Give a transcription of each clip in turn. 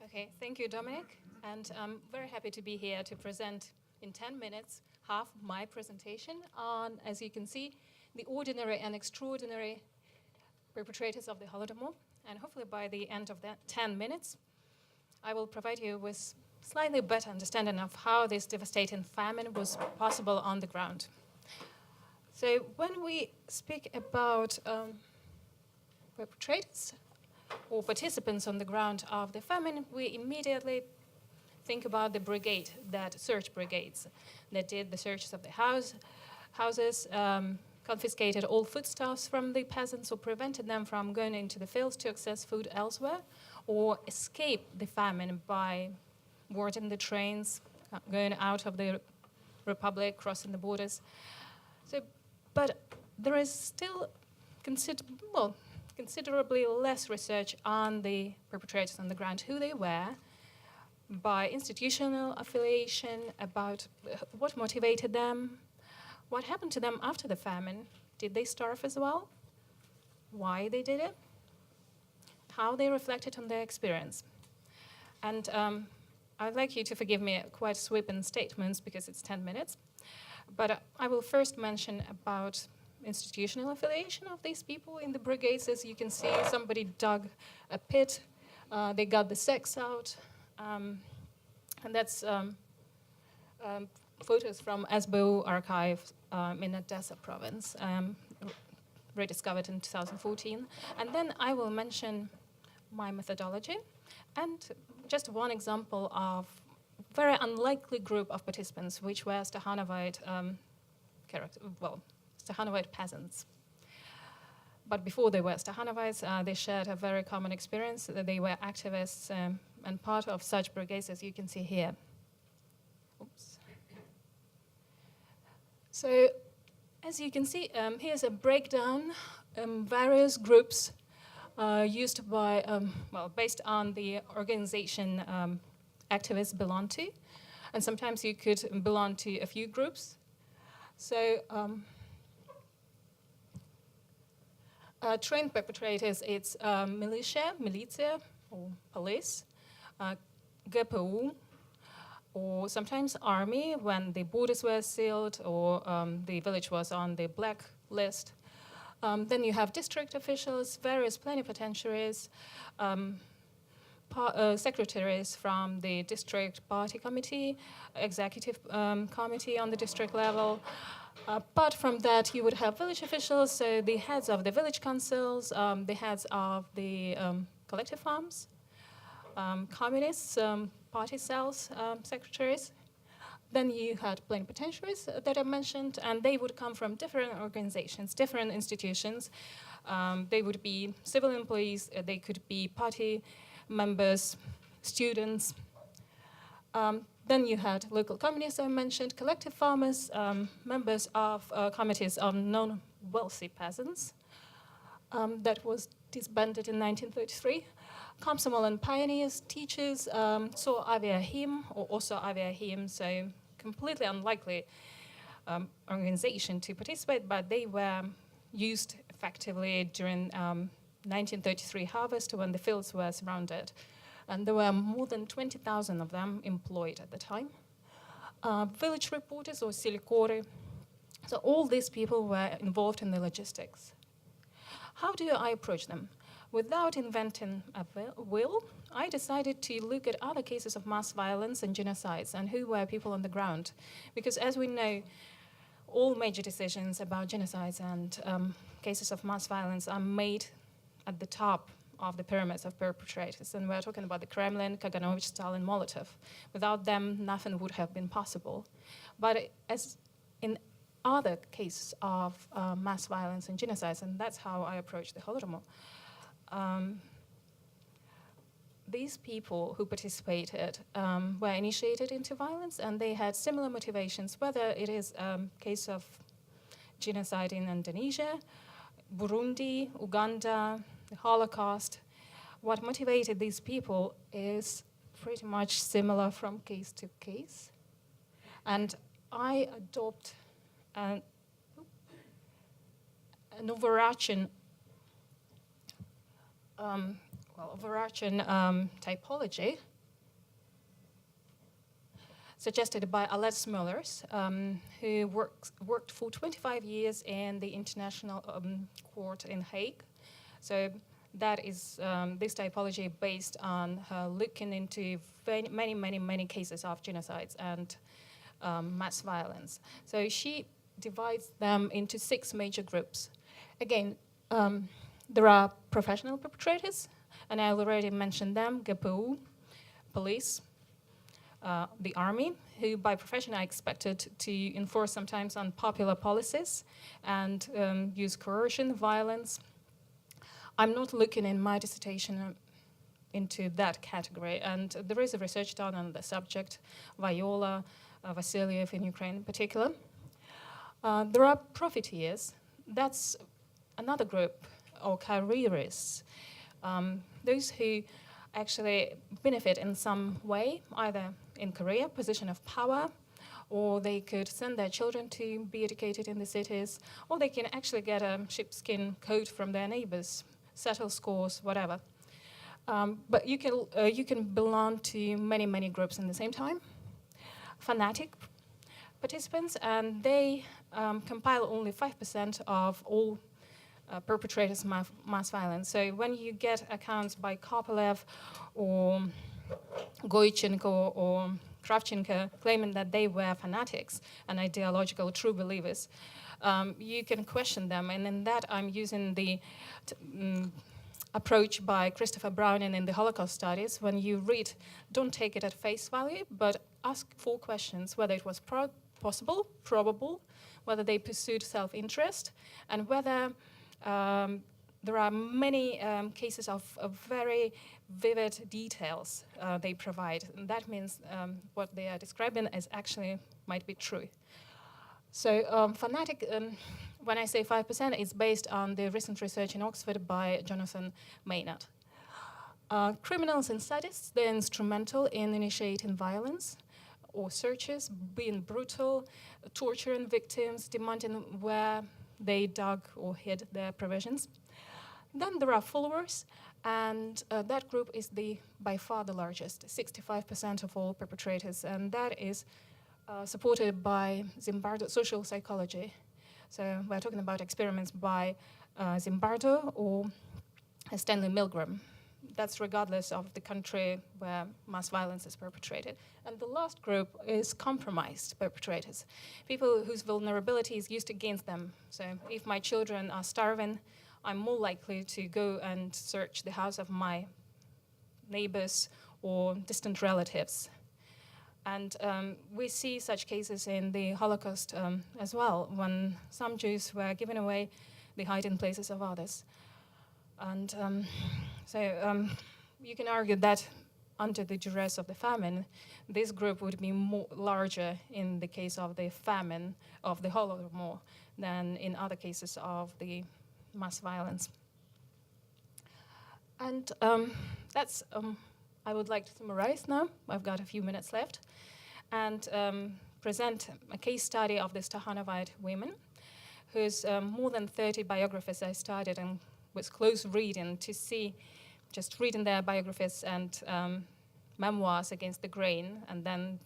Okay, thank you, Dominic. And I'm very happy to be here to present in 10 minutes half my presentation on, as you can see, the ordinary and extraordinary perpetrators of the Holodomor. And hopefully by the end of that 10 minutes, I will provide you with slightly better understanding of how this devastating famine was possible on the ground. So when we speak about perpetrators or participants on the ground of the famine, we immediately think about the brigade, that search brigades that did the searches of the houses, confiscated all foodstuffs from the peasants or prevented them from going into the fields to access food elsewhere, or escape the famine by boarding the trains, going out of the Republic, crossing the borders. But there is still considerably less research on the perpetrators on the ground, who they were, by institutional affiliation, about what motivated them, what happened to them after the famine. Did they starve as well? Why they did it? How they reflected on their experience. And I'd like you to forgive me quite sweeping statements because it's 10 minutes. But I will first mention about institutional affiliation of these people in the brigades. As you can see, somebody dug a pit, they got the sex out, and that's photos from SBO archive in Odessa province, rediscovered in 2014. And then I will mention my methodology and just one example of very unlikely group of participants, which were Stahanovite Stahanovite peasants. But before they were Stahanovites, they shared a very common experience. They were activists and part of such brigades, as you can see here. Oops. So, as you can see, here's a breakdown, various groups used by, based on the organization activists belong to. And sometimes you could belong to a few groups. So, trained perpetrators, it's militia, or police, GPU, or sometimes army when the borders were sealed or the village was on the black list. Then you have district officials, various plenipotentiaries, secretaries from the district party committee, executive committee on the district level. Apart from that, you would have village officials, so the heads of the village councils, the heads of the collective farms, communists, party cells, secretaries. Then you had plenipotentiaries that I mentioned, and they would come from different organizations, different institutions. They would be civil employees, they could be party members, students. Then you had local communities I mentioned, collective farmers, members of committees of non-wealthy peasants. That was disbanded in 1933. Komsomol and pioneers, teachers, so Aviahim, or also Aviahim, so completely unlikely organization to participate, but they were used effectively during 1933 harvest when the fields were surrounded. And there were more than 20,000 of them employed at the time. Village reporters or silikori. So all these people were involved in the logistics. How do I approach them? Without inventing a will, I decided to look at other cases of mass violence and genocides and who were people on the ground. Because as we know, all major decisions about genocides and cases of mass violence are made at the top of the pyramids of perpetrators. And we're talking about the Kremlin, Kaganovich, Stalin, Molotov. Without them, nothing would have been possible. But as in other cases of mass violence and genocides, and that's how I approach the Holodomor, these people who participated were initiated into violence, and they had similar motivations, whether it is a case of genocide in Indonesia, Burundi, Uganda, the Holocaust. What motivated these people is pretty much similar from case to case. And I adopt an overarching typology suggested by Alet Smullers, who worked for 25 years in the International Court in Hague. So that is this typology based on her looking into many cases of genocides and mass violence. So she divides them into 6 major groups. Again, there are professional perpetrators, and I already mentioned them: GPU, police, the army, who by profession are expected to enforce sometimes unpopular policies and use coercion, violence. I'm not looking in my dissertation into that category, and there is a research done on the subject, Viola, Vasiliev in Ukraine in particular. There are profiteers. That's another group, or careerists, those who actually benefit in some way, either in career, position of power, or they could send their children to be educated in the cities, or they can actually get a sheepskin coat from their neighbors, settle scores, whatever. But you can belong to many groups in the same time. Fnatic participants, and they compile only 5% of all perpetrators of mass violence. So when you get accounts by Kopelev or Goichenko or Kravchenko claiming that they were fanatics and ideological true believers, you can question them. And in that, I'm using the approach by Christopher Browning in the Holocaust studies. When you read, don't take it at face value, but ask 4 questions: whether it was possible, probable, whether they pursued self-interest, and whether there are many cases of very vivid details they provide. And that means what they are describing as actually might be true. So Fnatic, when I say 5%, it's based on the recent research in Oxford by Jonathan Maynard. Criminals and sadists, they're instrumental in initiating violence or searches, being brutal, torturing victims, demanding where they dug or hid their provisions. Then there are followers, and that group is by far the largest, 65% of all perpetrators, and that is supported by Zimbardo social psychology. So we're talking about experiments by Zimbardo or Stanley Milgram. That's regardless of the country where mass violence is perpetrated. And the last group is compromised perpetrators, people whose vulnerability is used against them. So if my children are starving, I'm more likely to go and search the house of my neighbors or distant relatives. And we see such cases in the Holocaust as well, when some Jews were given away the hiding places of others. And so you can argue that under the duress of the famine, this group would be larger in the case of the famine of the Holodomor than in other cases of the mass violence. And that's, I would like to summarize now. I've got a few minutes left. And present a case study of the Stahanovite women, whose more than 30 biographies I started and with close reading to see, just reading their biographies and memoirs against the grain, and then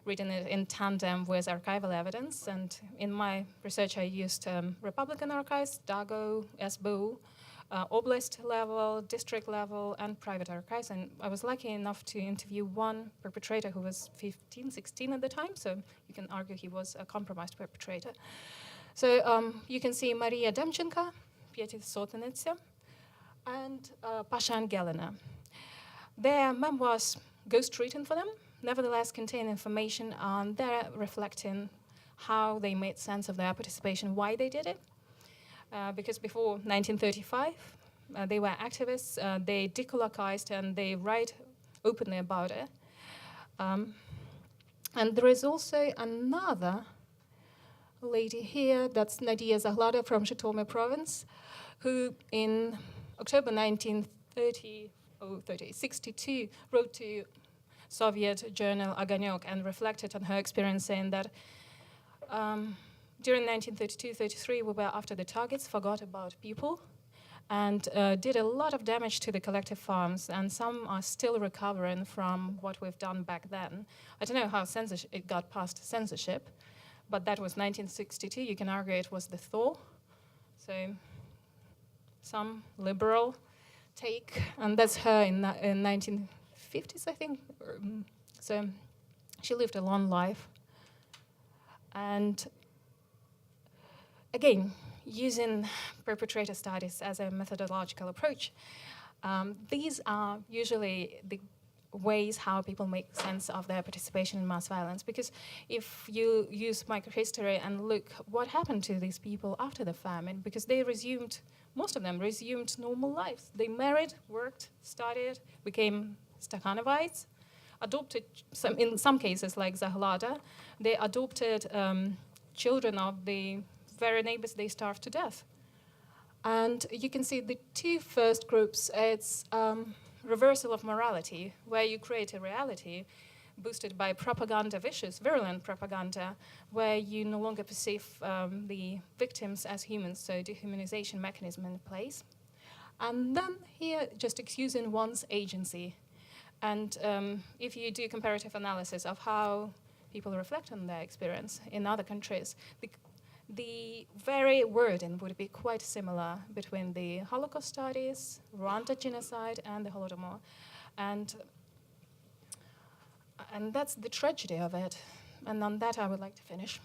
reading it in tandem with archival evidence. And in my research, I used Republican archives, DAGO, SBU, oblast level, district level, and private archives. And I was lucky enough to interview one perpetrator who was 15, 16 at the time, so you can argue he was a compromised perpetrator. So you can see Maria Demchenko, Pieti Sotenitsa, and Pasha Angelina. Their memoirs, ghost-written for them, nevertheless contain information on their reflecting how they made sense of their participation, why they did it. Because before 1935, they were activists, they decolonized, and they write openly about it. And there is also another lady here, that's Nadia Zahlada from Zhytomyr province, who in October 1962 wrote to Soviet journal Ogonyok and reflected on her experience, saying that during 1932-33, we were after the targets, forgot about people, and did a lot of damage to the collective farms, and some are still recovering from what we've done back then. I don't know how it got past censorship, but that was 1962. You can argue it was the thaw. So some liberal take, and that's her in 1950s, I think. So she lived a long life. And again, using perpetrator studies as a methodological approach, these are usually the ways how people make sense of their participation in mass violence. Because if you use microhistory and look what happened to these people after the famine, because they most of them resumed normal lives. They married, worked, studied, became Stakhanovites, adopted, in some cases like Zahlada, they adopted children of the very neighbors they starved to death. And you can see the two first groups, it's reversal of morality, where you create a reality boosted by propaganda, vicious, virulent propaganda, where you no longer perceive the victims as humans, so dehumanization mechanism in place. And then here, just excusing one's agency. And if you do comparative analysis of how people reflect on their experience in other countries, the very wording would be quite similar between the Holocaust studies, Rwanda genocide, and the Holodomor. And that's the tragedy of it. And on that, I would like to finish.